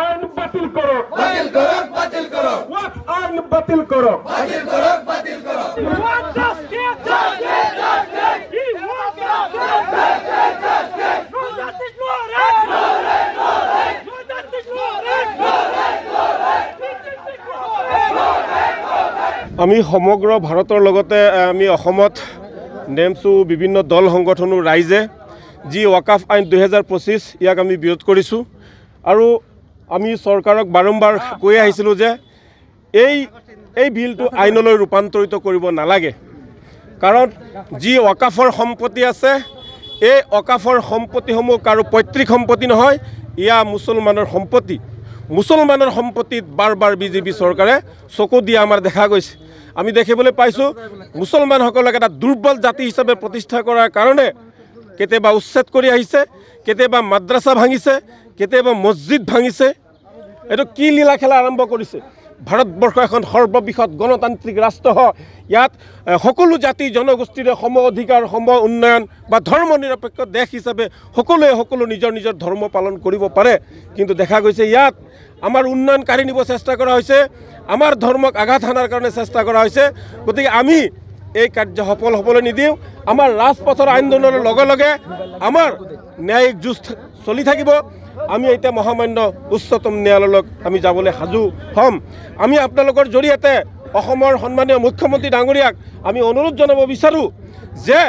আইন বাতিল করো, বাতিল করো, বাতিল করো, ওয়াকফ আইন বাতিল করো, বাতিল করো, বাতিল করো। We want justice, justice, justice. We want justice, no justice, no right, no right, no right, no justice, no right, no right, no right, no right. আমি সমগ্ৰ ভাৰতৰ লগতে আমি অসমত নেমছো বিভিন্ন দল সংগঠন ৰাইজে যি ওয়াকফ আইন 2025 ইয়াক আমি বিৰোধ কৰিছোঁ আৰু আমি চৰকাৰক বাৰম্বাৰ কৈ আহিছিলোঁ যে এই বিলটো আইনলৈ ৰূপান্তৰিত কৰিব নালাগে কাৰণ যি ওয়াকফৰ সম্পত্তি আছে এই ওয়াকফৰ সম্পত্তিসমূহ কাৰো পৈতৃক সম্পত্তি নহয় ইয়া মুছলমানৰ সম্পত্তি মুছলমানৰ সম্পত্তিত বাৰ বিজেপি চৰকাৰে চকু দিয়া আমাৰ দেখা গৈছে আমি দেখিবলৈ পাইছোঁ মুছলমানসকলক এটা দুৰ্বল জাতি হিচাপে প্ৰতিষ্ঠা কৰাৰ কাৰণে কেতিয়াবা উচ্ছেদ কৰি আহিছে কেতিয়াবা মাদ্ৰাছা ভাঙিছে কেতিয়াবা মছজিদ ভাঙিছে এইটো কি লীলা খেলা আৰম্ভ কৰিছে ভাৰতবৰ্ষ এখন সৰ্ববৃহৎ গণতান্ত্ৰিক ৰাষ্ট্ৰ হয় ইয়াত সকলো জাতি জনগোষ্ঠীৰে সম অধিকাৰ সম উন্নয়ন বা ধৰ্ম নিৰপেক্ষ দেশ হিচাপে সকলোৱে সকলো নিজৰ নিজৰ ধৰ্ম পালন কৰিব পাৰে কিন্তু দেখা গৈছে ইয়াত আমাৰ উন্নয়ন কাঢ়ি নিব চেষ্টা কৰা হৈছে আমাৰ ধৰ্মক আঘাত হানাৰ কাৰণে চেষ্টা কৰা হৈছে গতিকে আমি এই কাৰ্য সফল হ'বলৈ নিদিওঁ আমাৰ ৰাজপথৰ আন্দোলনৰ লগে লগে আমাৰ ন্যায়িক যুঁজ চলি থাকিব আমি এতিয়া মহামান্য উচ্চতম ন্যায়ালয়ক আমি যাবলৈ সাজু হ'ম আমি আপোনালোকৰ জৰিয়তে অসমৰ সন্মানীয় মুখ্যমন্ত্ৰী ডাঙৰীয়াক আমি অনুৰোধ জনাব বিচাৰোঁ যে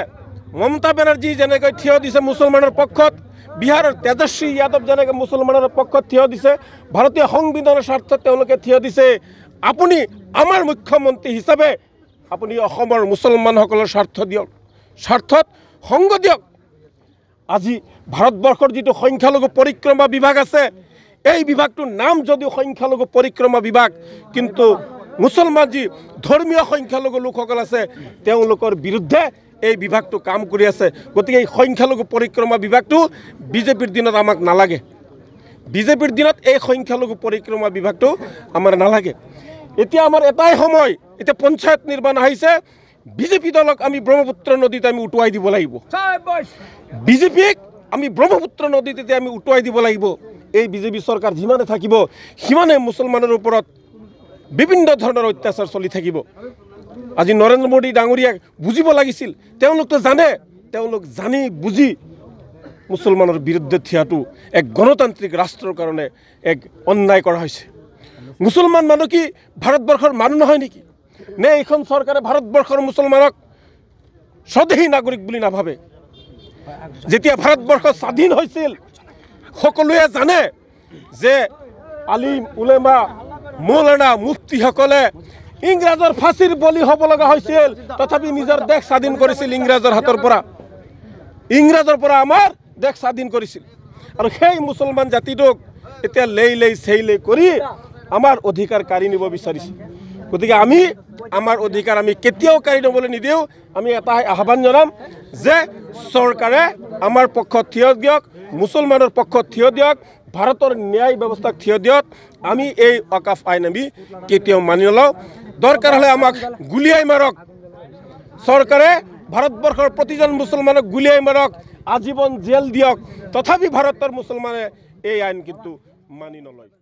মমতা বেনাৰ্জী যেনেকৈ থিয় দিছে মুছলমানৰ পক্ষত বিহাৰৰ তেজস্বী যাদৱ যেনেকৈ মুছলমানৰ পক্ষত থিয় দিছে ভাৰতীয় সংবিধানৰ স্বাৰ্থত তেওঁলোকে থিয় দিছে আপুনি আমাৰ মুখ্যমন্ত্ৰী হিচাপে আপুনি অসমৰ মুছলমানসকলৰ স্বাৰ্থ দিয়ক স্বাৰ্থত সংগ দিয়ক আজি ভাৰতবৰ্ষৰ যিটো সংখ্যালঘু পৰিক্ৰমা বিভাগ আছে এই বিভাগটোৰ নাম যদিও সংখ্যালঘু পৰিক্ৰমা বিভাগ কিন্তু মুছলমান যি ধৰ্মীয় সংখ্যালঘু লোকসকল আছে তেওঁলোকৰ বিৰুদ্ধে এই বিভাগটো কাম কৰি আছে গতিকে এই সংখ্যালঘু পৰিক্ৰমা বিভাগটো বিজেপিৰ দিনত আমাক নালাগে বিজেপিৰ দিনত এই সংখ্যালঘু পৰিক্ৰমা বিভাগটো আমাৰ নালাগে এতিয়া আমাৰ এটাই সময় এতিয়া পঞ্চায়ত নিৰ্বাচন আহিছে বিজেপি দলক আমি ব্ৰহ্মপুত্ৰ নদীত আমি উটুৱাই দিব লাগিব বিজেপিক আমি ব্ৰহ্মপুত্ৰ নদীতে আমি উটুৱাই দিব লাগিব এই বিজেপি চৰকাৰ যিমানে থাকিব সিমানে মুছলমানৰ ওপৰত বিভিন্ন ধৰণৰ অত্যাচাৰ চলি থাকিব আজি নৰেন্দ্ৰ মোদী ডাঙৰীয়াক বুজিব লাগিছিল তেওঁলোকতো জানে তেওঁলোক জানি বুজি মুছলমানৰ বিৰুদ্ধে থিয়াটো এক গণতান্ত্ৰিক ৰাষ্ট্ৰৰ কাৰণে এক অন্যায় কৰা হৈছে মুছলমান মানুহ কি ভাৰতবৰ্ষৰ মানুহ নহয় নেকি নে এইখন চৰকাৰে ভাৰতবৰ্ষৰ মুছলমানক স্বদেশী নাগৰিক বুলি নাভাবে যেতিয়া ভাৰতবৰ্ষ স্বাধীন হৈছিল সকলোৱে জানে যে আলিম উলেমা মৌলানা মুফতিসকলে ইংৰাজৰ ফাঁচীৰ বলি হ'ব লগা হৈছিল তথাপি নিজৰ দেশ স্বাধীন কৰিছিল ইংৰাজৰ হাতৰ পৰা আমাৰ দেশ স্বাধীন কৰিছিল আৰু সেই মুছলমান জাতিটোক এতিয়া লেই চেই কৰি আমাৰ অধিকাৰ কাঢ়ি নিব বিচাৰিছে গতিকে আমি আমাৰ অধিকাৰ আমি কেতিয়াও কাঢ়ি নিবলৈ নিদিওঁ আমি এটা আহ্বান জনাম যে চৰকাৰে আমাৰ পক্ষত থিয় দিয়ক মুছলমানৰ পক্ষত থিয় দিয়ক ভাৰতৰ ন্যায় ব্যৱস্থাক থিয় দিয়ক আমি এই ওয়াকফ আইন আমি কেতিয়াও মানি নলওঁ দৰকাৰ হ'লে আমাক গুলিয়াই মাৰক চৰকাৰে ভাৰতবৰ্ষৰ প্ৰতিজন মুছলমানক গুলিয়াই মাৰক আজীৱন জেল দিয়ক তথাপি ভাৰতৰ মুছলমানে এই আইন কিন্তু মানি নলয়